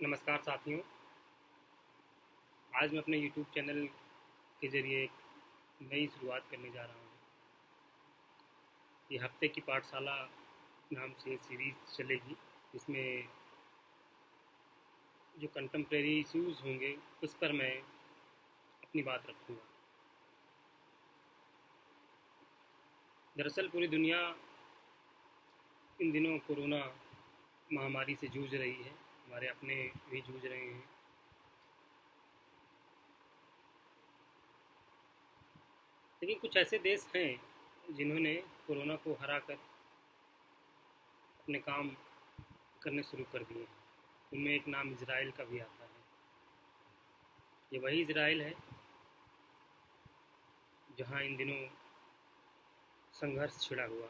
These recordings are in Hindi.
नमस्कार साथियों। आज मैं अपने YouTube चैनल के ज़रिए एक नई शुरुआत करने जा रहा हूँ। ये हफ्ते की पाठशाला नाम से सीरीज़ चलेगी, इसमें जो कंटेम्प्रेरी इश्यूज़ होंगे उस पर मैं अपनी बात रखूँगा। दरअसल पूरी दुनिया इन दिनों कोरोना महामारी से जूझ रही है। हमारे अपने भी जूझ रहे हैं। लेकिन कुछ ऐसे देश हैं जिन्होंने कोरोना को हराकर अपने काम करने शुरू कर दिए हैं। उनमें एक नाम इजराइल का भी आता है। ये वही इजराइल है जहां इन दिनों संघर्ष छिड़ा हुआ।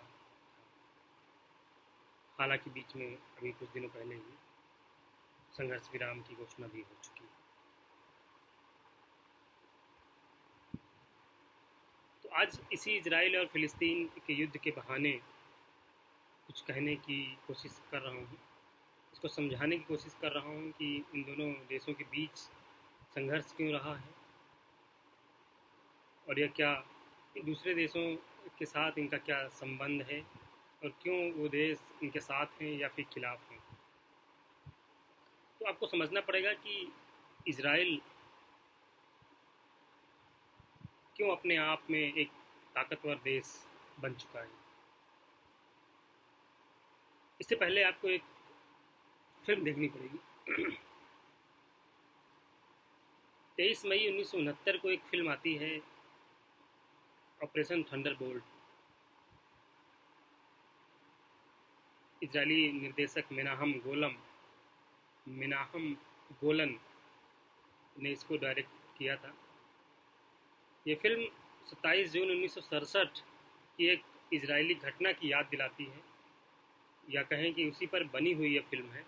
हालांकि बीच में अभी कुछ दिनों पहले ही संघर्ष विराम की घोषणा भी हो चुकी है। तो आज इसी इजराइल और फिलिस्तीन के युद्ध के बहाने कुछ कहने की कोशिश कर रहा हूँ। इसको समझाने की कोशिश कर रहा हूँ कि इन दोनों देशों के बीच संघर्ष क्यों रहा है और यह क्या दूसरे देशों के साथ इनका क्या संबंध है और क्यों वो देश इनके साथ हैं या फिर खिलाफ हैं। तो आपको समझना पड़ेगा कि इजराइल क्यों अपने आप में एक ताकतवर देश बन चुका है। इससे पहले आपको एक फिल्म देखनी पड़ेगी। 23 मई 1969 को एक फिल्म आती है, ऑपरेशन थंडरबोल्ट। इजरायली निर्देशक मेनाहम गोलन ने इसको डायरेक्ट किया था। ये फिल्म 27 जून 1967 की एक इजरायली घटना की याद दिलाती है, या कहें कि उसी पर बनी हुई यह फिल्म है।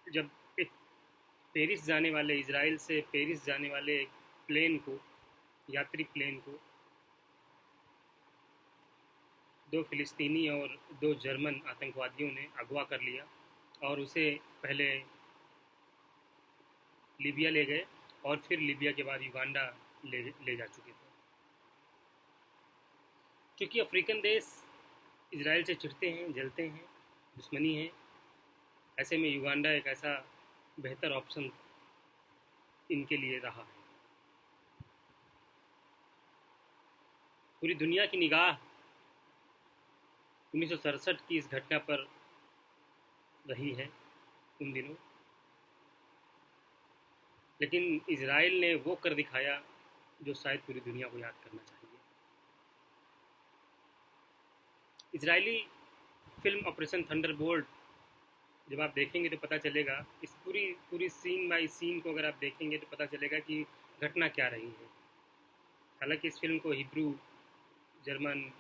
जब एक पेरिस जाने वाले इजराइल से पेरिस जाने वाले एक प्लेन को, यात्री प्लेन को, दो फिलिस्तीनी और दो जर्मन आतंकवादियों ने अगवा कर लिया और उसे पहले लीबिया ले गए और फिर लीबिया के बाद युगांडा ले जा चुके थे। क्योंकि अफ्रीकन देश इजराइल से चिढ़ते हैं, जलते हैं, दुश्मनी है, ऐसे में युगांडा एक ऐसा बेहतर ऑप्शन इनके लिए रहा है। पूरी दुनिया की निगाह 1967 की इस घटना पर रही है उन दिनों, लेकिन इजराइल ने वो कर दिखाया जो शायद पूरी दुनिया को याद करना चाहिए। इजरायली फिल्म ऑपरेशन थंडरबोल्ट जब आप देखेंगे तो पता चलेगा, इस पूरी सीन बाय सीन को अगर आप देखेंगे तो पता चलेगा कि घटना क्या रही है। हालांकि इस फिल्म को हिब्रू, जर्मन,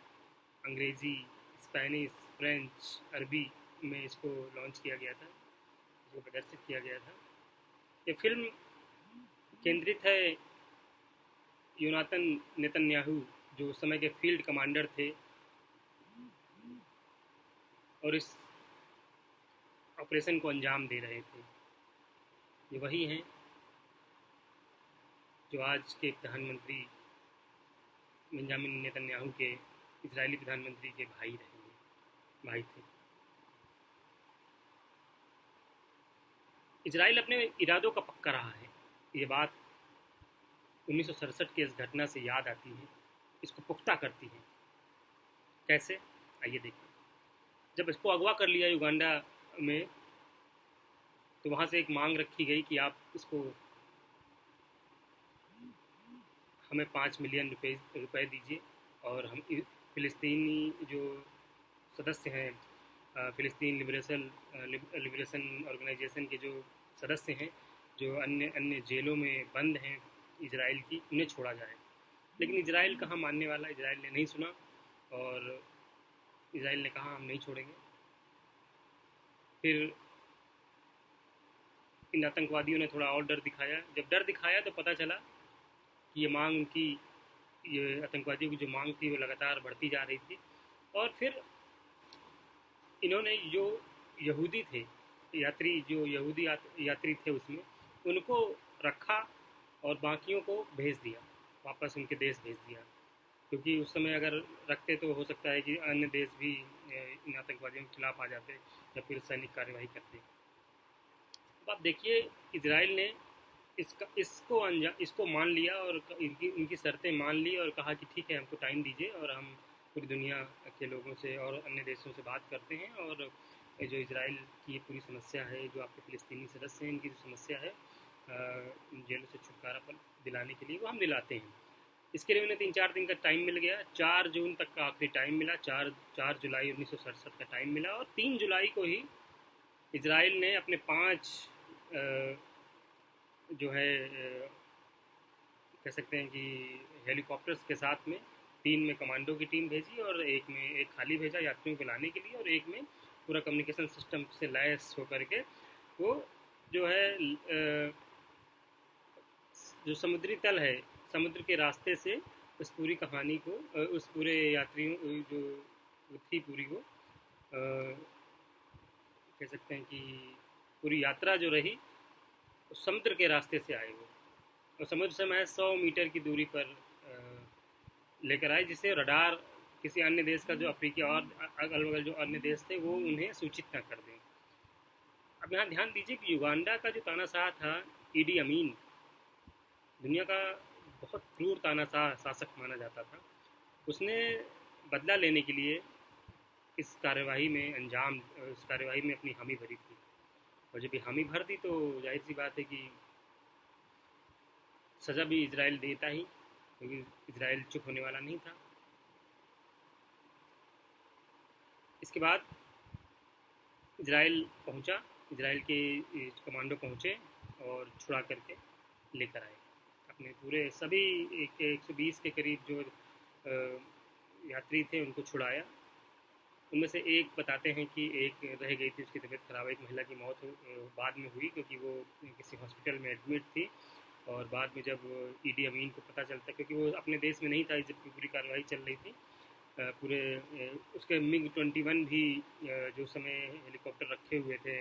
अंग्रेज़ी, स्पेनिश, फ्रेंच, अरबी में इसको लॉन्च किया गया था, इसको प्रदर्शित किया गया था। ये फिल्म केंद्रित है योनातन नेतन्याहू, जो उस समय के फील्ड कमांडर थे और इस ऑपरेशन को अंजाम दे रहे थे। ये वही हैं जो आज के प्रधानमंत्री बेंजामिन नेतन्याहू के, इजरायली प्रधानमंत्री के भाई थे। इजराइल अपने इरादों का पक्का रहा है। ये बात 1967 की इस घटना से याद आती है, इसको पुख्ता करती है। कैसे, आइए देखें। जब इसको अगवा कर लिया युगांडा में, तो वहाँ से एक मांग रखी गई कि आप इसको हमें 5 मिलियन रुपए दीजिए और हम फ़िलिस्तीनी जो सदस्य हैं, फ़िलिस्तीन लिबरेशन ऑर्गेनाइजेशन के जो सदस्य हैं, जो अन्य अन्य जेलों में बंद हैं इजराइल की, उन्हें छोड़ा जाए। लेकिन इजराइल कहाँ मानने वाला। इजराइल ने नहीं सुना और इजराइल ने कहा हम नहीं छोड़ेंगे। फिर इन आतंकवादियों ने थोड़ा और डर दिखाया। जब डर दिखाया तो पता चला कि ये मांग उनकी, ये आतंकवादियों की जो मांग थी वो लगातार बढ़ती जा रही थी। और फिर इन्होंने जो यहूदी थे, यात्री जो यहूदी यात्री थे उसमें, उनको रखा और बाकियों को भेज दिया, वापस उनके देश भेज दिया। क्योंकि उस समय अगर रखते तो हो सकता है कि अन्य देश भी इन आतंकवादियों के खिलाफ आ जाते या फिर सैनिक कार्यवाही करते। अब आप देखिए, इसराइल ने इसको मान लिया और इनकी शर्तें मान ली और कहा कि ठीक है, हमको टाइम दीजिए और हम पूरी दुनिया के लोगों से और अन्य देशों से बात करते हैं, और जो इसराइल की पूरी समस्या है, जो आपके फ़िलिस्तीनी सदस्य हैं, इनकी जो समस्या है इन जेलों से छुटकारा पर दिलाने के लिए, वो हम दिलाते हैं। इसके लिए उन्हें 3-4 दिन का टाइम मिल गया। 4 जून तक का आखिरी टाइम मिला, 4 जुलाई 1967 का टाइम मिला, और 3 जुलाई को ही इसराइल ने अपने 5 जो है कह सकते हैं कि हेलीकॉप्टर्स के साथ में 3 में कमांडो की टीम भेजी और एक खाली भेजा यात्रियों को लाने के लिए, और एक में पूरा कम्युनिकेशन सिस्टम से लैस होकर के वो जो है जो समुद्री तल है, समुद्र के रास्ते से उस पूरी कहानी को, उस पूरे यात्रियों जो थी पूरी, वो कह सकते हैं कि पूरी यात्रा जो रही उस समुद्र के रास्ते से आए वो, और समुद्र से महज 100 मीटर की दूरी पर लेकर आए, जिससे रडार किसी अन्य देश का, जो अफ्रीकी और अगल बगल जो अन्य देश थे, वो उन्हें सूचित न कर दें। अब यहाँ ध्यान दीजिए कि युगांडा का जो तानाशाह था ईडी अमीन, दुनिया का बहुत क्रूर तानाशाह शासक माना जाता था, उसने बदला लेने के लिए इस कार्यवाही में अपनी हामी भरी थी, और जब ये हामी भर दी तो जाहिर सी बात है कि सज़ा भी इजराइल देता ही, क्योंकि इजराइल चुप होने वाला नहीं था। इसके बाद इजराइल पहुंचा, इजराइल के कमांडो पहुंचे और छुड़ा करके लेकर आए अपने पूरे सभी 120 के करीब जो यात्री थे, उनको छुड़ाया। उनमें से एक बताते हैं कि एक रह गई थी, उसकी तबीयत खराब, एक महिला की मौत बाद में हुई, क्योंकि वो किसी हॉस्पिटल में एडमिट थी, और बाद में जब ईडी अमीन को पता चलता, क्योंकि वो अपने देश में नहीं था जबकि पूरी कार्रवाई चल रही थी, पूरे उसके MiG-21 भी जो समय हेलीकॉप्टर रखे हुए थे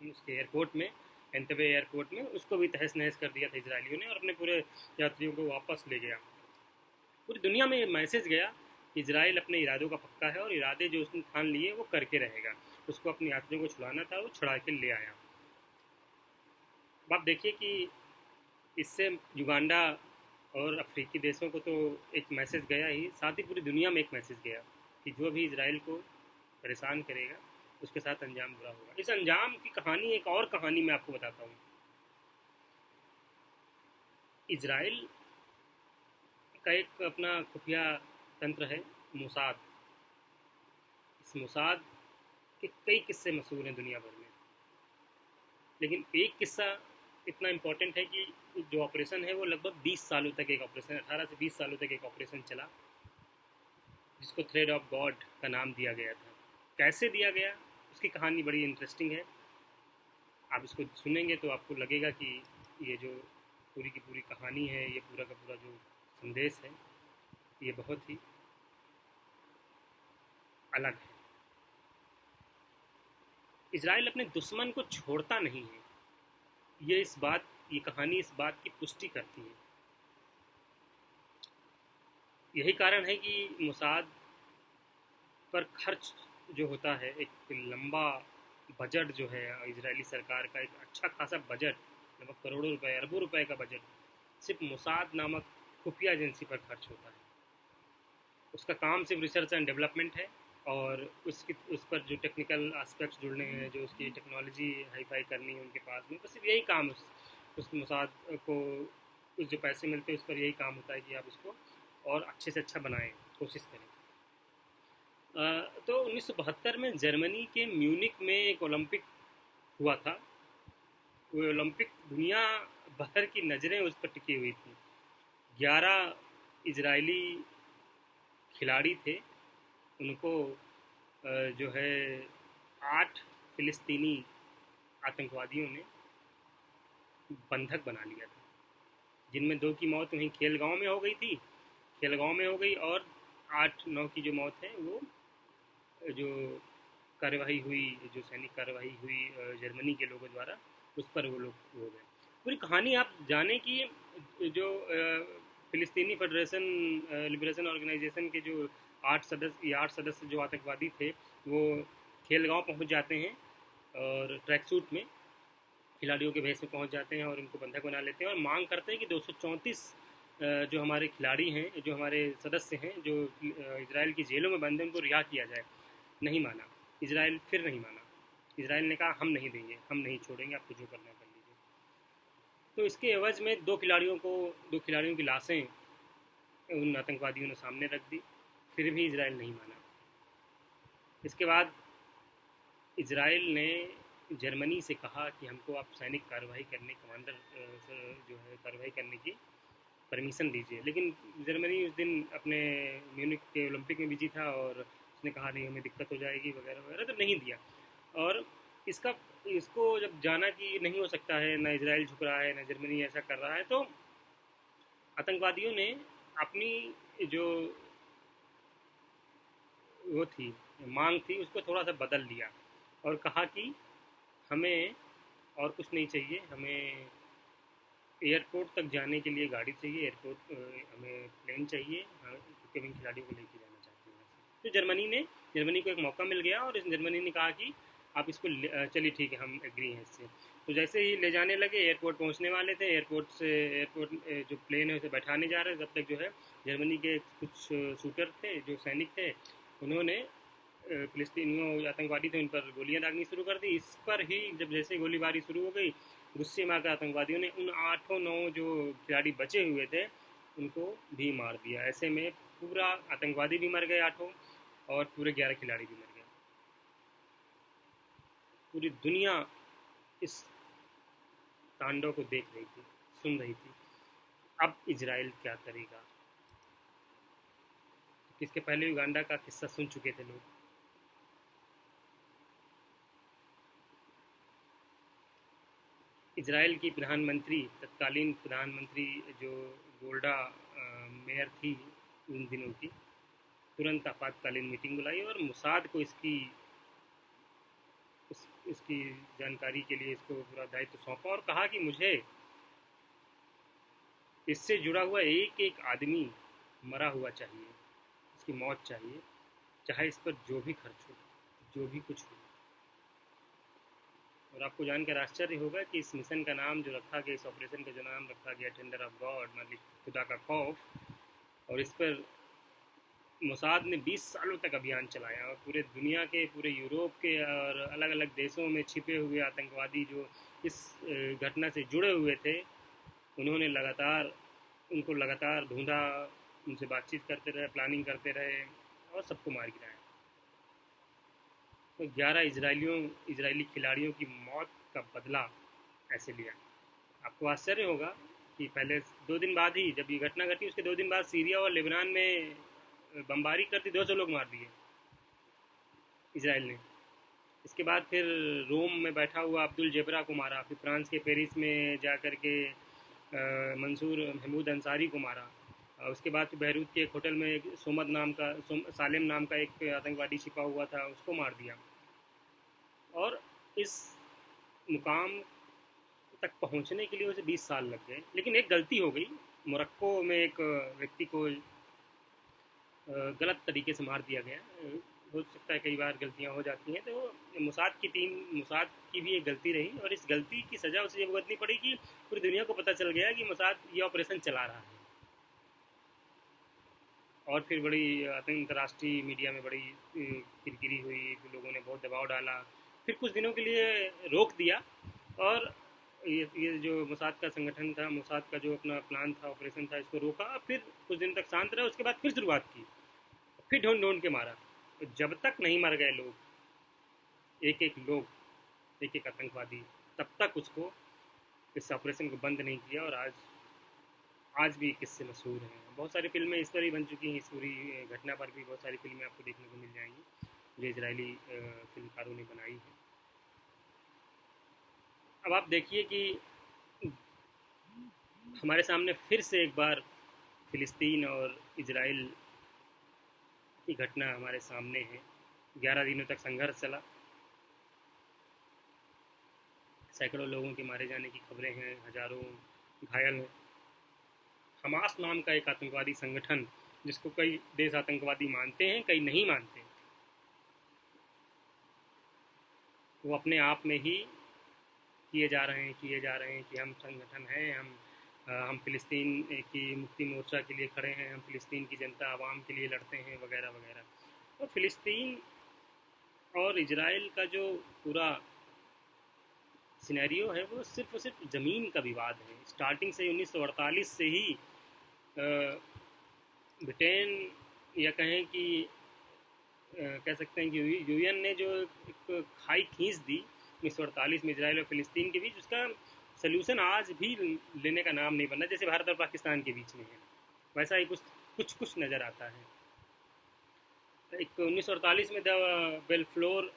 उसके एयरपोर्ट में, एंतबे एयरपोर्ट में, उसको भी तहस नहस कर दिया था इसराइलियों ने, और अपने पूरे यात्रियों को वापस ले गया। पूरी दुनिया में ये मैसेज गया, इजराइल अपने इरादों का पक्का है और इरादे जो उसने ठान लिए वो करके रहेगा। उसको अपने यात्रियों को छुड़ाना था, वो छुड़ा के ले आया। अब आप देखिए कि इससे युगांडा और अफ्रीकी देशों को तो एक मैसेज गया ही, साथ ही पूरी दुनिया में एक मैसेज गया कि जो भी इजराइल को परेशान करेगा उसके साथ अंजाम बुरा होगा। इस अंजाम की कहानी, एक और कहानी मैं आपको बताता हूँ। इजराइल का एक अपना खुफिया तंत्र है, मोसाद। इस मोसाद के कई किस्से मशहूर हैं दुनिया भर में, लेकिन एक किस्सा इतना इम्पोर्टेंट है कि जो ऑपरेशन है वो लगभग 20 सालों तक एक ऑपरेशन, 18 से 20 सालों तक एक ऑपरेशन चला, जिसको थ्रेड ऑफ गॉड का नाम दिया गया था। कैसे दिया गया, उसकी कहानी बड़ी इंटरेस्टिंग है। आप इसको सुनेंगे तो आपको लगेगा कि ये जो पूरी की पूरी कहानी है, ये पूरा का पूरा जो संदेश है, ये बहुत ही अलग है। इजराइल अपने दुश्मन को छोड़ता नहीं है, ये कहानी इस बात की पुष्टि करती है। यही कारण है कि मोसाद पर खर्च जो होता है, एक लंबा बजट जो है इजरायली सरकार का, एक अच्छा खासा बजट, लगभग करोड़ों रुपए, अरबों रुपए का बजट सिर्फ मोसाद नामक खुफिया एजेंसी पर खर्च होता है। उसका काम सिर्फ रिसर्च एंड डेवलपमेंट है, और उस पर जो टेक्निकल एस्पेक्ट्स जुड़ने हैं, जो उसकी टेक्नोलॉजी हाईफाई करनी है उनके पास में, बस सिर्फ यही काम उस मोसाद को, उस जो पैसे मिलते हैं उस पर यही काम होता है कि आप उसको और अच्छे से अच्छा बनाएं, कोशिश करें। तो 1972 में जर्मनी के म्यूनिक में एक ओलंपिक हुआ था। वो ओलंपिक दुनिया भर की नज़रें उस पर टिकी हुई थी। 11 इजरायली खिलाड़ी थे, उनको जो है 8 फिलिस्तीनी आतंकवादियों ने बंधक बना लिया था, जिनमें 2 की मौत वहीं खेलगांव में हो गई थी, खेलगांव में हो गई, और 8-9 की जो मौत है वो जो कार्रवाई हुई, जो सैनिक कार्रवाई हुई जर्मनी के लोगों द्वारा, उस पर वो लोग हो गए। पूरी कहानी आप जाने कि जो फ़िलिस्तीनी फेडरेशन लिबरेशन ऑर्गेनाइजेशन के जो 8 सदस्य जो आतंकवादी थे, वो खेलगांव पहुंच जाते हैं और ट्रैक सूट में खिलाड़ियों के भेस में पहुंच जाते हैं और उनको बंधक बना लेते हैं और मांग करते हैं कि 234 जो हमारे खिलाड़ी हैं, जो हमारे सदस्य हैं, जो इसराइल की जेलों में बंद हैं, उनको रिहा किया जाए। नहीं माना इसराइल, फिर नहीं माना। इसराइल ने कहा हम नहीं देंगे, हम नहीं छोड़ेंगे, आपको जो करना कर लीजिए। तो इसके एवज में दो खिलाड़ियों की लाशें उन आतंकवादियों ने सामने रख दी, फिर भी इसराइल नहीं माना। इसके बाद इसराइल ने जर्मनी से कहा कि हमको आप सैनिक कार्रवाई करने, कमांडर जो है कार्रवाई करने की परमिशन दीजिए, लेकिन जर्मनी उस दिन अपने म्यूनिक के ओलंपिक में बिजी था और उसने कहा नहीं हमें दिक्कत हो जाएगी वगैरह वगैरह, तो नहीं दिया। और इसको जब जाना कि नहीं हो सकता है, ना इसराइल झुक रहा है, ना जर्मनी ऐसा कर रहा है, तो आतंकवादियों ने अपनी जो वो थी मांग थी, उसको थोड़ा सा बदल लिया और कहा कि हमें और कुछ नहीं चाहिए, हमें एयरपोर्ट तक जाने के लिए गाड़ी चाहिए, हमें प्लेन चाहिए, क्योंकि हम इन खिलाड़ियों को लेके जाना चाहते हैं। तो जर्मनी को एक मौका मिल गया और जर्मनी ने कहा कि आप इसको चलिए ठीक है, हम एग्री हैं इससे। तो जैसे ही ले जाने लगे, एयरपोर्ट पहुंचने वाले थे, एयरपोर्ट जो प्लेन है उसे बैठाने जा रहे, तब तक जो है जर्मनी के कुछ शूटर थे, जो सैनिक थे, उन्होंने फिलिस्तीनियों आतंकवादी थे उन पर गोलियां दागनी शुरू कर दी। इस पर ही जब जैसे गोलीबारी शुरू हो गई, गुस्से में आकर आतंकवादियों ने उन 8-9 जो खिलाड़ी बचे हुए थे उनको भी मार दिया। ऐसे में पूरा आतंकवादी भी मर गए 8, और पूरे 11 खिलाड़ी भी मर गए। पूरी दुनिया इस तांडव को देख रही थी, सुन रही थी। अब इजराइल क्या करेगा? इसके पहले युगांडा का किस्सा सुन चुके थे लोग। इजराइल की तत्कालीन प्रधानमंत्री जो गोल्डा मेयर थी उन दिनों की, तुरंत आपातकालीन मीटिंग बुलाई और मुसाद को इसकी जानकारी के लिए इसको पूरा दायित्व सौंपा और कहा कि मुझे इससे जुड़ा हुआ एक एक आदमी मरा हुआ चाहिए, इसकी मौत चाहिए, चाहे इस पर जो भी खर्च हो, जो भी कुछ हो। और आपको जानकर आश्चर्य होगा कि इस मिशन का नाम जो रखा गया, इस ऑपरेशन का जो नाम रखा गया, टेंडर ऑफ गॉड, मतलब खुदा का खौफ। और इस पर मोसाद ने 20 सालों तक अभियान चलाया और पूरे दुनिया के, पूरे यूरोप के और अलग अलग देशों में छिपे हुए आतंकवादी जो इस घटना से जुड़े हुए थे, उन्होंने उनको लगातार ढूंढा, उनसे बातचीत करते रहे, प्लानिंग करते रहे और सबको मार गिराया। तो 11 इजरायली खिलाड़ियों की मौत का बदला ऐसे लिया। आपको आश्चर्य होगा कि पहले 2 दिन बाद ही, जब ये घटना घटी, उसके 2 दिन बाद सीरिया और लेबनान में बमबारी कर दी, 200 लोग मार दिए इसराइल ने। इसके बाद फिर रोम में बैठा हुआ अब्दुल जबरा को मारा, फिर फ्रांस के पेरिस में जा कर के मंसूर महमूद अंसारी को मारा। उसके बाद बैरूत के एक होटल में सालेम नाम का एक आतंकवादी छिपा हुआ था, उसको मार दिया। और इस मुकाम तक पहुंचने के लिए उसे 20 साल लग गए। लेकिन एक गलती हो गई, मोरक्को में एक व्यक्ति को गलत तरीके से मार दिया गया। हो सकता है कई बार गलतियां हो जाती हैं, तो मुसाद की भी एक गलती रही और इस गलती की सज़ा उसे ये भुगतनी पड़ी कि पूरी दुनिया को पता चल गया कि मुसाद ये ऑपरेशन चला रहा है। और फिर बड़ी अंतर्राष्ट्रीय मीडिया में बड़ी किरकिरी हुई, लोगों ने बहुत दबाव डाला, फिर कुछ दिनों के लिए रोक दिया और ये जो मुसाद का संगठन था, मुसाद का जो अपना प्लान था, ऑपरेशन था, इसको रोका। फिर कुछ दिन तक शांत रहा, उसके बाद फिर शुरुआत की, फिर ढूंढ के मारा। तो जब तक नहीं मर गए लोग, एक एक आतंकवादी, तब तक उसको, इस ऑपरेशन को बंद नहीं किया। और आज भी किस्से मशहूर हैं, बहुत सारी फिल्में इस पर ही बन चुकी हैं, इस पूरी घटना पर भी बहुत सारी फिल्में आपको देखने को मिल जाएंगी जो इजरायली फिल्मकारों ने बनाई है। अब आप देखिए कि हमारे सामने फिर से एक बार फ़िलिस्तीन और इजराइल की घटना हमारे सामने है। 11 दिनों तक संघर्ष चला, सैकड़ों लोगों के मारे जाने की खबरें हैं, हज़ारों घायल हैं। हमास नाम का एक आतंकवादी संगठन, जिसको कई देश आतंकवादी मानते हैं, कई नहीं मानते, वो अपने आप में ही किए जा रहे हैं कि हम संगठन हैं, हम फ़िलिस्तीन की मुक्ति मोर्चा के लिए खड़े हैं, हम फ़िलिस्तीन की जनता आवाम के लिए लड़ते हैं, वगैरह वगैरह। और फ़िलिस्तीन और इजराइल का जो पूरा सिनेरियो है वो सिर्फ और सिर्फ ज़मीन का विवाद है। स्टार्टिंग से 1948 से ही ब्रिटेन, या कहें कि कह सकते हैं कि यूएन ने जो एक खाई खींच दी 1948 में इसराइल और फ़िलिस्तीन के बीच, उसका सलूशन आज भी लेने का नाम नहीं बना। जैसे भारत और पाकिस्तान के बीच में है, वैसा ही कुछ कुछ नज़र आता है। एक 1948 में द बेलफ्लोर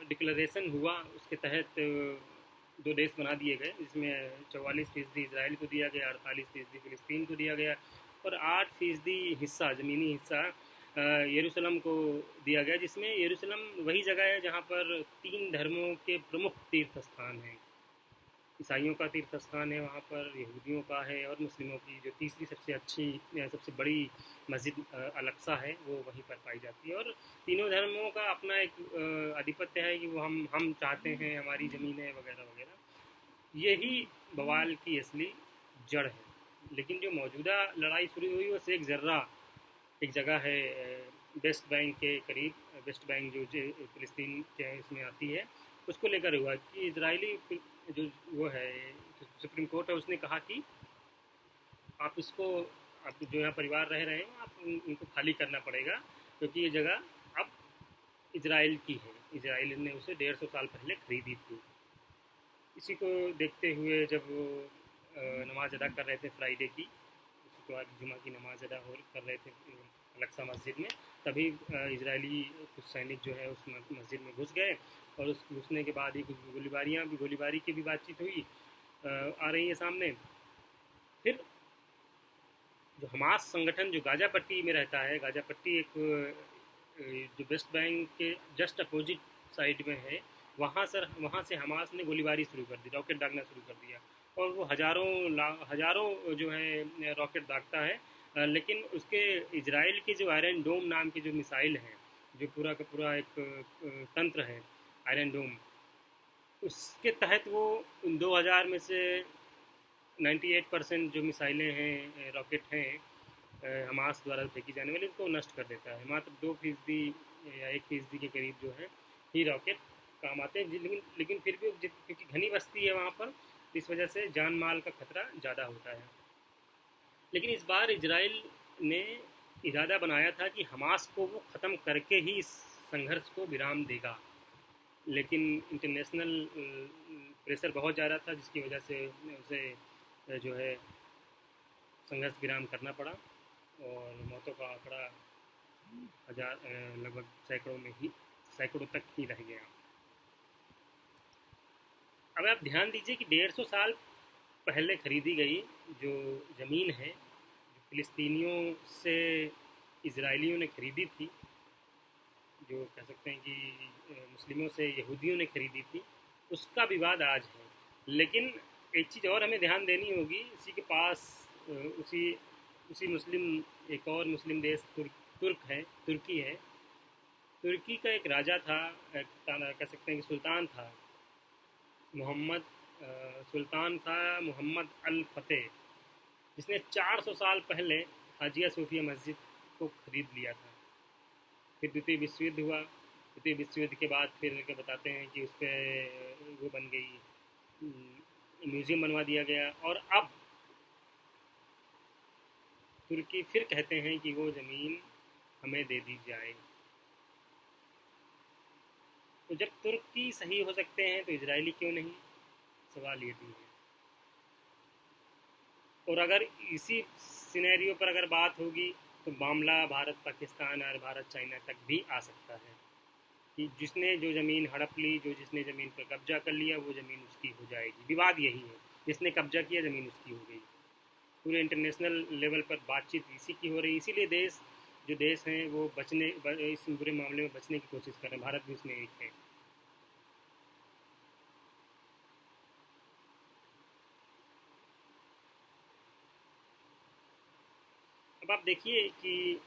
डिक्लेरेशन हुआ, उसके तहत दो देश बना दिए गए, जिसमें 44% इसराइल को दिया गया, 48% फ़िलिस्तीन को दिया गया, और 8% हिस्सा, ज़मीनी हिस्सा यरूशलेम को दिया गया, जिसमें यरूशलेम वही जगह है जहाँ पर 3 धर्मों के प्रमुख तीर्थ स्थान हैं। ईसाइयों का तीर्थ स्थान है वहाँ पर, यहूदियों का है, और मुस्लिमों की जो तीसरी सबसे अच्छी सबसे बड़ी मस्जिद अल-अक्सा है, वो वहीं पर पाई जाती है। और तीनों धर्मों का अपना एक आधिपत्य है कि वो हम चाहते हैं, हमारी ज़मीन है, वगैरह वगैरह। यही बवाल की असली जड़ है। लेकिन जो मौजूदा लड़ाई शुरू हुई वो शेख जर्रा, एक जगह है वेस्ट बैंक के करीब, वेस्ट बैंक जो फ़िलिस्तीन के इसमें आती है, उसको लेकर हुआ कि इजरायली जो वो है सुप्रीम कोर्ट है, उसने कहा कि आप इसको, आप जो यहाँ परिवार रह रहे हैं, आप उनको खाली करना पड़ेगा, क्योंकि ये जगह अब इजराइल की है। इजराइल ने उसे 150 साल पहले खरीदी थी। इसी को देखते हुए जब वो नमाज अदा कर रहे थे फ्राइडे की, उसके बाद जुमा की नमाज अदा कर रहे थे अल-अक्सा मस्जिद में, तभी इजरायली कुछ सैनिक जो है उस मस्जिद में घुस गए, और उस घुसने के बाद ही कुछ गोलीबारी की भी बातचीत हुई आ रही है सामने। फिर जो हमास संगठन जो गाज़ा पट्टी में रहता है, गाज़ा पट्टी एक जो वेस्ट बैंक के जस्ट अपोजिट साइड में है, वहाँ से हमास ने गोलीबारी शुरू कर दी, रॉकेट दागना शुरू कर दिया, और वो हज़ारों जो है रॉकेट दागता है। लेकिन उसके इजराइल की जो आयरन डोम नाम की जो मिसाइल है, जो पूरा का पूरा एक तंत्र है आयरन डोम, उसके तहत वो 2000 में से 98% जो मिसाइलें हैं, रॉकेट हैं हमास द्वारा फेंकी जाने वाली, उसको नष्ट कर देता है। मात्र 2% या 1% के करीब जो है ही रॉकेट काम आते हैं। लेकिन फिर भी क्योंकि घनी बस्ती है वहाँ पर, इस वजह से जान माल का खतरा ज़्यादा होता है। लेकिन इस बार इजराइल ने इरादा बनाया था कि हमास को वो ख़त्म करके ही इस संघर्ष को विराम देगा, लेकिन इंटरनेशनल प्रेशर बहुत ज़्यादा था, जिसकी वजह से उसे जो है संघर्ष विराम करना पड़ा, और मौतों का आंकड़ा लगभग सैकड़ों तक ही रह गया। अब आप ध्यान दीजिए कि 150 साल पहले खरीदी गई जो ज़मीन है, जो फ़िलिस्तीनियों से इजरायलियों ने खरीदी थी, जो कह सकते हैं कि मुस्लिमों से यहूदियों ने खरीदी थी, उसका विवाद आज है। लेकिन एक चीज़ और हमें ध्यान देनी होगी, इसी के पास उसी मुस्लिम, एक और मुस्लिम देश तुर्की है। तुर्की का एक राजा था, कह सकते हैं कि सुल्तान था, मोहम्मद अल फतेह, जिसने 400 साल पहले हाजिया सूफिया मस्जिद को खरीद लिया था। फिर द्वितीय विश्व युद्ध हुआ, द्वितीय विश्व युद्ध के बाद फिर क्या बताते हैं कि उस पर वो बन गई, म्यूज़ियम बनवा दिया गया, और अब तुर्की फिर कहते हैं कि वो ज़मीन हमें दे दी जाए। तो जब तुर्की सही हो सकते हैं तो इजरायली क्यों नहीं, सवाल ये भी है। और अगर इसी सिनेरियो पर अगर बात होगी तो मामला भारत पाकिस्तान और भारत चाइना तक भी आ सकता है, कि जिसने जो ज़मीन हड़प ली, जिसने ज़मीन पर कब्जा कर लिया, वो ज़मीन उसकी हो जाएगी। विवाद यही है, जिसने कब्जा किया ज़मीन उसकी हो गई। पूरे इंटरनेशनल लेवल पर बातचीत इसी की हो रही है। इसीलिए देश जो देश हैं वो इस बुरे मामले में बचने की कोशिश कर रहे हैं। भारत भी उसमें एक है। अब आप देखिए कि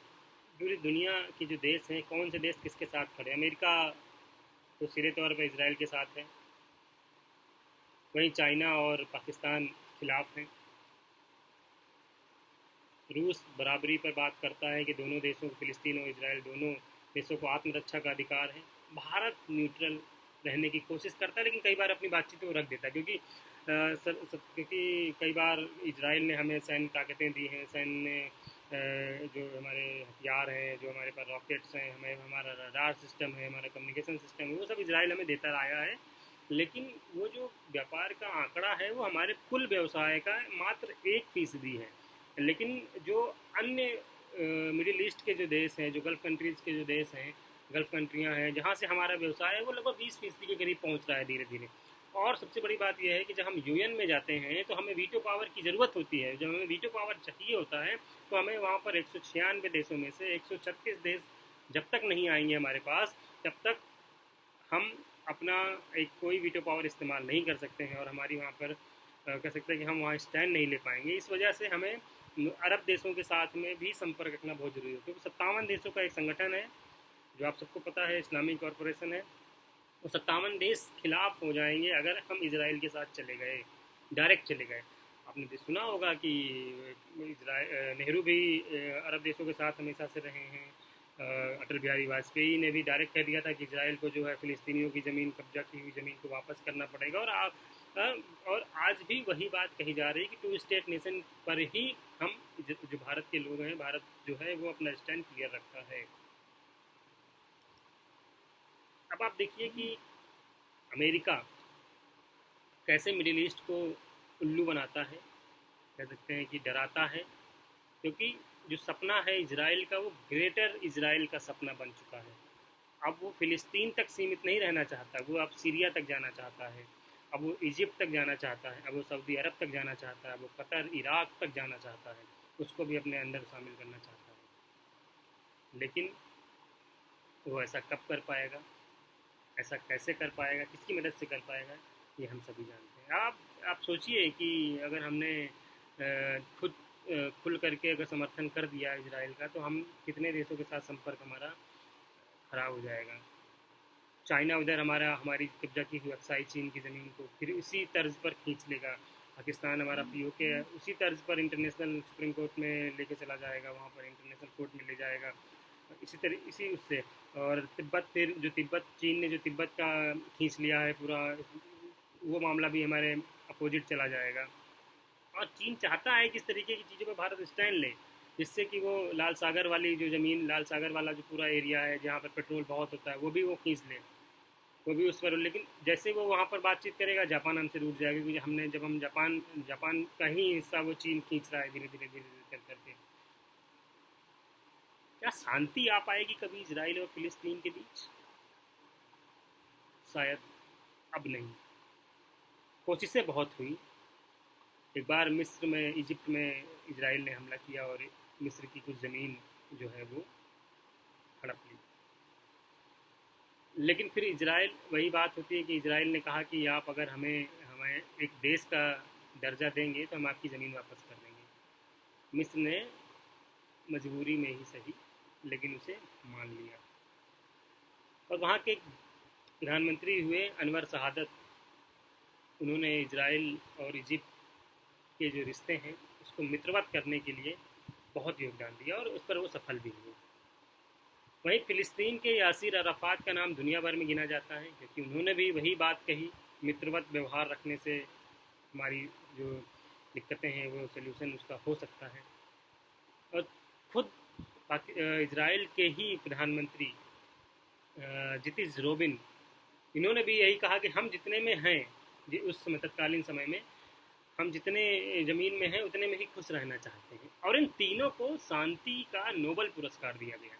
पूरी दुनिया के जो देश हैं, कौन से देश किसके साथ खड़े हैं। अमेरिका तो सिरे तौर पर इसराइल के साथ है, वहीं चाइना और पाकिस्तान खिलाफ हैं। रूस बराबरी पर बात करता है कि दोनों देशों को, फ़िलिस्तीन और इसराइल दोनों देशों को आत्मरक्षा का अधिकार है। भारत न्यूट्रल रहने की कोशिश करता है, लेकिन कई बार अपनी बातचीत को रख देता है, क्योंकि कई बार इसराइल ने हमें सैन्य ताकतें दी हैं, सैन्य जो हमारे हथियार हैं, जो हमारे पास रॉकेट्स हैं, हमें हमारा रडार सिस्टम है, हमारा कम्युनिकेशन सिस्टम है, वो सब इसराइल हमें देता आया है। लेकिन वो जो व्यापार का आंकड़ा है वो हमारे कुल व्यवसाय का मात्र 1% है। लेकिन जो अन्य मिडिल ईस्ट के जो देश हैं, जो गल्फ़ कंट्रीज़ के जो देश हैं, गल्फ़ कंट्रियां हैं, जहाँ से हमारा व्यवसाय है, वो लगभग 20% के करीब पहुँच रहा है धीरे धीरे। और सबसे बड़ी बात यह है कि जब हम यूएन में जाते हैं तो हमें वीटो पावर की ज़रूरत होती है। जब हमें वीटो पावर चाहिए होता है तो हमें वहाँ पर 196 देशों में से 136 देश जब तक नहीं आएंगे हमारे पास, तब तक हम अपना एक कोई वीटो पावर इस्तेमाल नहीं कर सकते हैं, और हमारी वहाँ पर कह सकते हैं कि हम वहाँ स्टैंड नहीं ले पाएंगे। इस वजह से हमें अरब देशों के साथ में भी संपर्क रखना बहुत ज़रूरी है, क्योंकि 57 देशों का एक संगठन है जो आप सबको पता है, इस्लामिक कॉरपोरेशन है। वो 57 देश खिलाफ हो जाएंगे अगर हम इसराइल के साथ चले गए, डायरेक्ट चले गए। आपने सुना होगा कि नेहरू भी अरब देशों के साथ हमेशा से रहे हैं। अटल बिहारी वाजपेयी ने भी डायरेक्ट कह दिया था कि इसराइल को जो है फ़िलिस्तीनियों की ज़मीन, कब्जा की हुई ज़मीन को वापस करना पड़ेगा। और आज भी वही बात कही जा रही है कि 2 स्टेट नेशन पर ही हम, जो भारत के लोग हैं, भारत जो है वो अपना स्टैंड क्लियर रखता है। अब आप देखिए कि अमेरिका कैसे मिडिल ईस्ट को उल्लू बनाता है, कह सकते हैं कि डराता है, क्योंकि जो सपना है इसराइल का वो ग्रेटर इसराइल का सपना बन चुका है। अब वो फ़िलिस्तीन तक सीमित नहीं रहना चाहता, वो अब सीरिया तक जाना चाहता है, अब वो इजिप्ट तक जाना चाहता है, अब वो सऊदी अरब तक जाना चाहता है, वो कतर, इराक़ तक जाना चाहता है, उसको भी अपने अंदर शामिल करना चाहता है। लेकिन वो ऐसा कब कर पाएगा, ऐसा कैसे कर पाएगा, किसकी मदद से कर पाएगा, ये हम सभी जानते हैं। आप सोचिए कि अगर हमने खुद खुल करके अगर समर्थन कर दिया इसराइल का, तो हम कितने देशों के साथ संपर्क हमारा ख़राब हो जाएगा। चाइना उधर हमारी कब्जा की हुई अक्साई चीन की ज़मीन को फिर इसी तर्ज पर खींच लेगा। पाकिस्तान हमारा पीओके है, उसी तर्ज पर इंटरनेशनल सुप्रीम कोर्ट में लेके चला जाएगा, वहाँ पर इंटरनेशनल कोर्ट में ले जाएगा, इसी उससे। और तिब्बत, फिर जो तिब्बत, चीन ने जो तिब्बत का खींच लिया है पूरा, वो मामला भी हमारे अपोजिट चला जाएगा। और चीन चाहता है कि इस तरीके की चीज़ों पर भारत स्टैंड ले, जिससे कि वो लाल सागर वाली जो ज़मीन, लाल सागर वाला जो पूरा एरिया है जहाँ पर पेट्रोल बहुत होता है, वो भी वो खींच ले, वो भी उस पर। लेकिन जैसे वो वहाँ पर बातचीत करेगा, जापान हमसे रूठ जाएगा, क्योंकि जब हम जापान का ही हिस्सा वो चीन खींच रहा है धीरे धीरे धीरे धीरे कर करके। क्या शांति आ पाएगी कभी इसराइल और फिलिस्तीन के बीच? शायद अब नहीं। कोशिशें बहुत हुई। एक बार मिस्र में, इजिप्ट में इसराइल ने हमला किया और मिस्र की कुछ ज़मीन जो है वो हड़प ली। लेकिन फिर इसराइल, वही बात होती है कि इसराइल ने कहा कि आप अगर हमें हमें एक देश का दर्जा देंगे तो हम आपकी ज़मीन वापस कर देंगे। मिस्र ने मजबूरी में ही सही, लेकिन उसे मान लिया। और वहाँ के प्रधानमंत्री हुए अनवर शहादत, उन्होंने इसराइल और इजिप्ट के जो रिश्ते हैं उसको मित्रवत करने के लिए बहुत योगदान दिया, और उस पर वो सफल भी हुए। वहीं फ़िलिस्तीन के यासिर अराफात का नाम दुनिया भर में गिना जाता है, क्योंकि उन्होंने भी वही बात कही, मित्रवत व्यवहार रखने से हमारी जो दिक्कतें हैं वो सल्यूशन उसका हो सकता है। और खुद इजराइल के ही प्रधानमंत्री जितिज रोबिन, इन्होंने भी यही कहा कि हम जितने में हैं, उस समय तत्कालीन समय में हम जितने ज़मीन में हैं उतने में ही खुश रहना चाहते हैं। और इन तीनों को शांति का नोबल पुरस्कार दिया गया।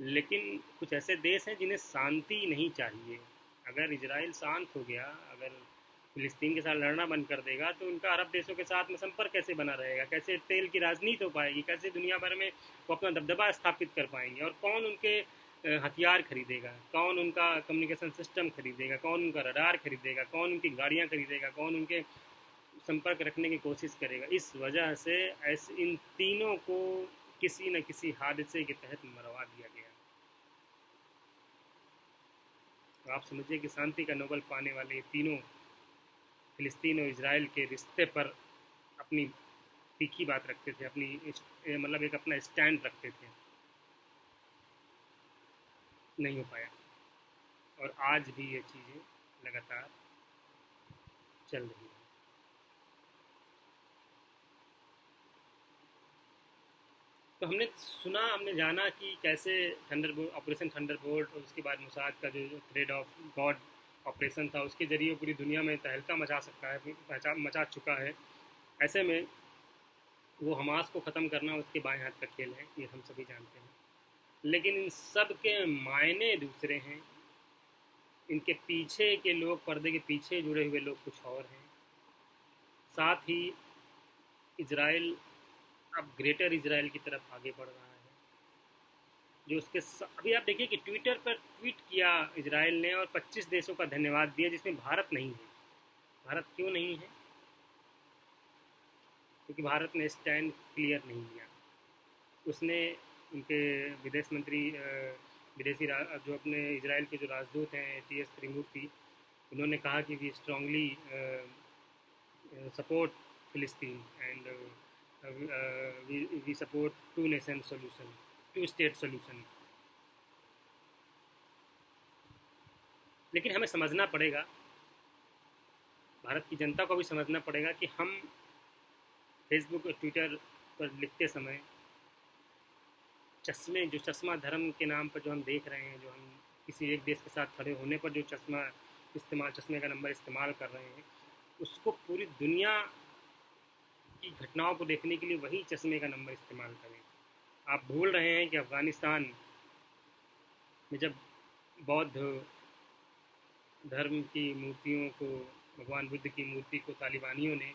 लेकिन कुछ ऐसे देश हैं जिन्हें शांति नहीं चाहिए। अगर इजराइल शांत हो गया, अगर फिलिस्तीन के साथ लड़ना बंद कर देगा तो उनका अरब देशों के साथ में संपर्क कैसे बना रहेगा, कैसे तेल की राजनीति हो पाएगी, कैसे दुनिया भर में वो अपना दबदबा स्थापित कर पाएंगे, और कौन उनके हथियार खरीदेगा, कौन उनका कम्युनिकेशन सिस्टम खरीदेगा, कौन उनका रडार खरीदेगा, कौन उनकी गाड़ियाँ खरीदेगा, कौन उनके संपर्क रखने की कोशिश करेगा। इस वजह से ऐसे इन तीनों को किसी न किसी हादसे के तहत मरवा दिया गया। तो आप समझिए कि शांति का नोबेल पाने वाले ये तीनों फिलिस्तीन और इसराइल के रिश्ते पर अपनी तीखी बात रखते थे, अपनी मतलब एक अपना स्टैंड रखते थे। नहीं हो पाया, और आज भी ये चीज़ें लगातार चल रही हैं। तो हमने सुना, हमने जाना कि कैसे थंडरबोल्ट, ऑपरेशन थंडरबोल्ट, और उसके बाद मुसाद का जो थ्रेड ऑफ गॉड ऑपरेशन था, उसके ज़रिए पूरी दुनिया में तहलका मचा सकता है, मचा चुका है। ऐसे में वो हमास को ख़त्म करना उसके बाएं हाथ का खेल है, ये हम सभी जानते हैं। लेकिन इन सब के मायने दूसरे हैं, इनके पीछे के लोग, पर्दे के पीछे जुड़े हुए लोग कुछ और हैं। साथ ही इज़राइल अब ग्रेटर इज़राइल की तरफ आगे बढ़ रहा है। जो उसके अभी आप देखिए कि ट्विटर पर ट्वीट किया इजराइल ने और 25 देशों का धन्यवाद दिया, जिसमें भारत नहीं है। भारत क्यों नहीं है? क्योंकि भारत ने स्टैंड क्लियर नहीं लिया। उसने उनके विदेश मंत्री जो अपने इजराइल के जो राजदूत हैं टी एस त्रिमूर्ति, उन्होंने कहा कि वी स्ट्रांगली सपोर्ट फिलिस्तीन and we support two nation solution, two state solution. लेकिन हमें समझना पड़ेगा, भारत की जनता को भी समझना पड़ेगा कि हम फेसबुक और ट्विटर पर लिखते समय चश्मे, जो चश्मा धर्म के नाम पर जो हम देख रहे हैं, जो हम किसी एक देश के साथ खड़े होने पर जो चश्मे का नंबर इस्तेमाल कर रहे हैं, उसको पूरी दुनिया की घटनाओं को देखने के लिए वही चश्मे का नंबर इस्तेमाल करें। आप भूल रहे हैं कि अफ़गानिस्तान में जब बौद्ध धर्म की मूर्तियों को, भगवान बुद्ध की मूर्ति को तालिबानियों ने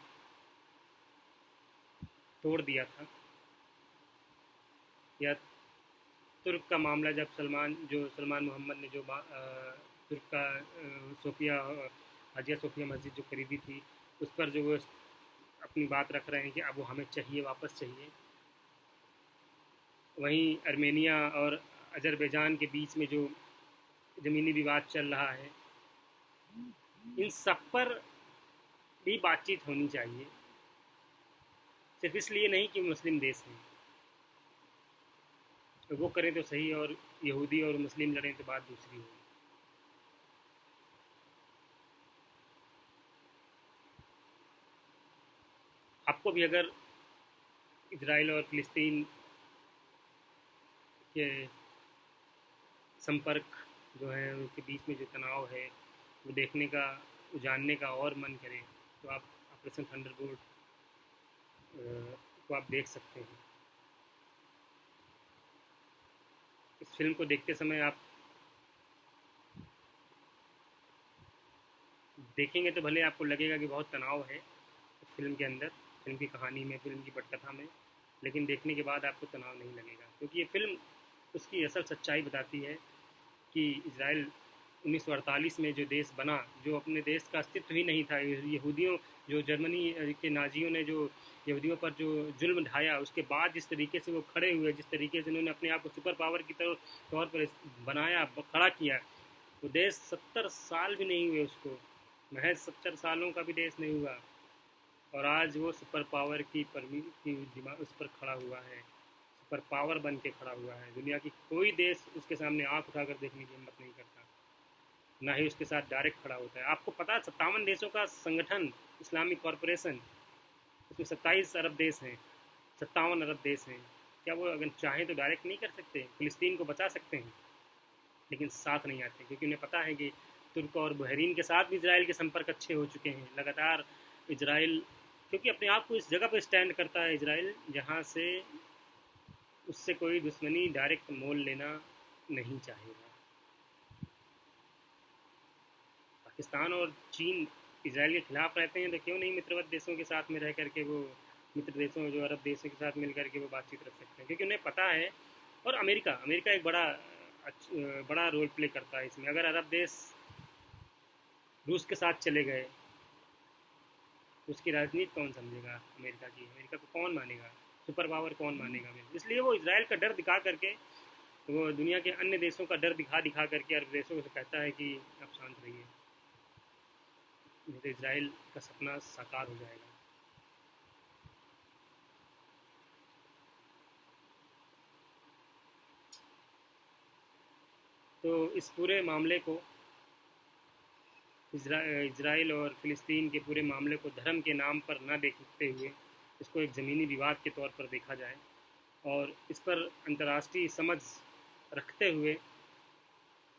तोड़ दिया था, या तुर्क का मामला जब सलमान मोहम्मद ने जो तुर्क का हाजिया सोफिया मस्जिद जो खरीदी थी, उस पर जो वो अपनी बात रख रहे हैं कि अब वो हमें चाहिए, वापस चाहिए। वहीं आर्मेनिया और अजरबैजान के बीच में जो ज़मीनी विवाद चल रहा है, इन सब पर भी बातचीत होनी चाहिए। सिर्फ इसलिए नहीं कि मुस्लिम देश हैं, तो वो करें तो सही, और यहूदी और मुस्लिम लड़ें तो बात दूसरी होगी। आपको भी अगर इजराइल और फ़िलिस्तीन के संपर्क जो है, उनके बीच में जो तनाव है, वो देखने का, वो जानने का और मन करे, तो आप ऑपरेशन थंडरबोल्ट को आप देख सकते हैं। इस फिल्म को देखते समय आप देखेंगे तो भले आपको लगेगा कि बहुत तनाव है फिल्म के अंदर, फिल्म की कहानी में, फिल्म की पटकथा में, लेकिन देखने के बाद आपको तनाव नहीं लगेगा, क्योंकि ये फिल्म उसकी असल सच्चाई बताती है कि इजराइल 1948 में जो देश बना, जो अपने देश का अस्तित्व ही नहीं था, यहूदियों, जो जर्मनी के नाजियों ने जो यहूदियों पर जो जुल्म ढाया, उसके बाद जिस तरीके से वो खड़े हुए, जिस तरीके से उन्होंने अपने आप को सुपर पावर की तौर पर बनाया, खड़ा किया, वो देश 70 साल भी नहीं हुए उसको, महज 70 सालों का भी देश नहीं हुआ, और आज वो सुपर पावर की दिमाग उस पर खड़ा हुआ है, सुपर पावर बन के खड़ा हुआ है। दुनिया की कोई देश उसके सामने आँख उठाकर देखने की हिम्मत नहीं करता, ना ही उसके साथ डायरेक्ट खड़ा होता है। आपको पता है 57 देशों का संगठन, इस्लामिक कॉरपोरेशन, उसमें 27 अरब देश हैं, 57 अरब देश हैं। क्या वो अगर चाहें तो डायरेक्ट नहीं कर सकते? फ़िलिस्तीन को बचा सकते हैं, लेकिन साथ नहीं आते, क्योंकि उन्हें पता है कि तुर्क और बहरीन के साथ भी इसराइल के संपर्क अच्छे हो चुके हैं लगातार। इसराइल क्योंकि अपने आप को इस जगह पर स्टैंड करता है इसराइल, जहाँ से उससे कोई दुश्मनी डायरेक्ट मोल लेना नहीं चाहेगा। पाकिस्तान और चीन इसराइल के खिलाफ रहते हैं तो क्यों नहीं मित्रवत देशों के साथ में रह करके वो मित्र देशों जो अरब देशों के साथ मिल करके वो बातचीत रख सकते हैं, क्योंकि उन्हें पता है। और अमेरिका अमेरिका एक बड़ा रोल प्ले करता है इसमें। अगर अरब देश रूस के साथ चले गए, उसकी राजनीति कौन समझेगा अमेरिका की? अमेरिका को कौन मानेगा? सुपर पावर कौन मानेगा? इसलिए वो इसराइल का डर दिखा करके, वो दुनिया के अन्य देशों का डर दिखा दिखा करके अरब देशों से कहता है कि आप शांत रहिए, नहीं तो इसराइल का सपना साकार हो जाएगा। तो इस पूरे मामले को, इसराइल और फ़िलिस्तीन के पूरे मामले को धर्म के नाम पर न देखते हुए इसको एक ज़मीनी विवाद के तौर पर देखा जाए, और इस पर अंतर्राष्ट्रीय समझ रखते हुए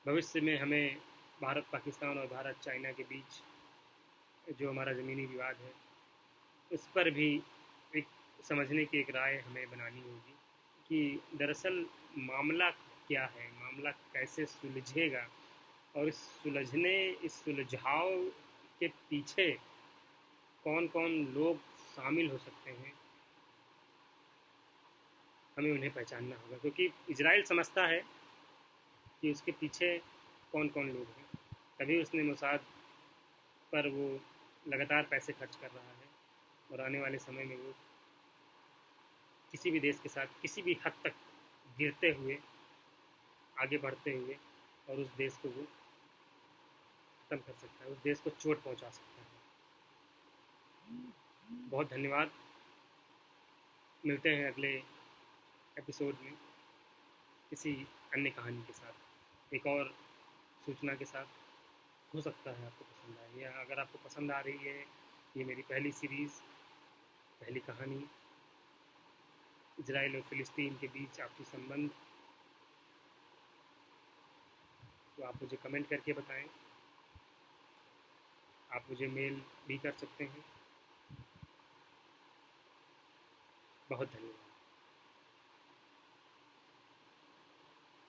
भविष्य में हमें भारत पाकिस्तान और भारत चाइना के बीच जो हमारा ज़मीनी विवाद है, उस पर भी एक समझने की एक राय हमें बनानी होगी कि दरअसल मामला क्या है, मामला कैसे सुलझेगा, और इस सुलझाव के पीछे कौन कौन लोग शामिल हो सकते हैं, हमें उन्हें पहचानना होगा। क्योंकि इजराइल समझता है कि उसके पीछे कौन कौन लोग हैं, तभी उसने मोसाद पर वो लगातार पैसे खर्च कर रहा है, और आने वाले समय में वो किसी भी देश के साथ किसी भी हद तक गिरते हुए, आगे बढ़ते हुए, और उस देश को वो ख़त्म कर सकता है, उस देश को चोट पहुंचा सकता है। बहुत धन्यवाद। मिलते हैं अगले एपिसोड में किसी अन्य कहानी के साथ, एक और सूचना के साथ। हो सकता है आपको पसंद आए, या अगर आपको पसंद आ रही है ये मेरी पहली सीरीज़, पहली कहानी इजराइल और फ़िलिस्तीन के बीच आपसी संबंध, तो आप मुझे कमेंट करके बताएं। आप मुझे मेल भी कर सकते हैं। बहुत धन्यवाद।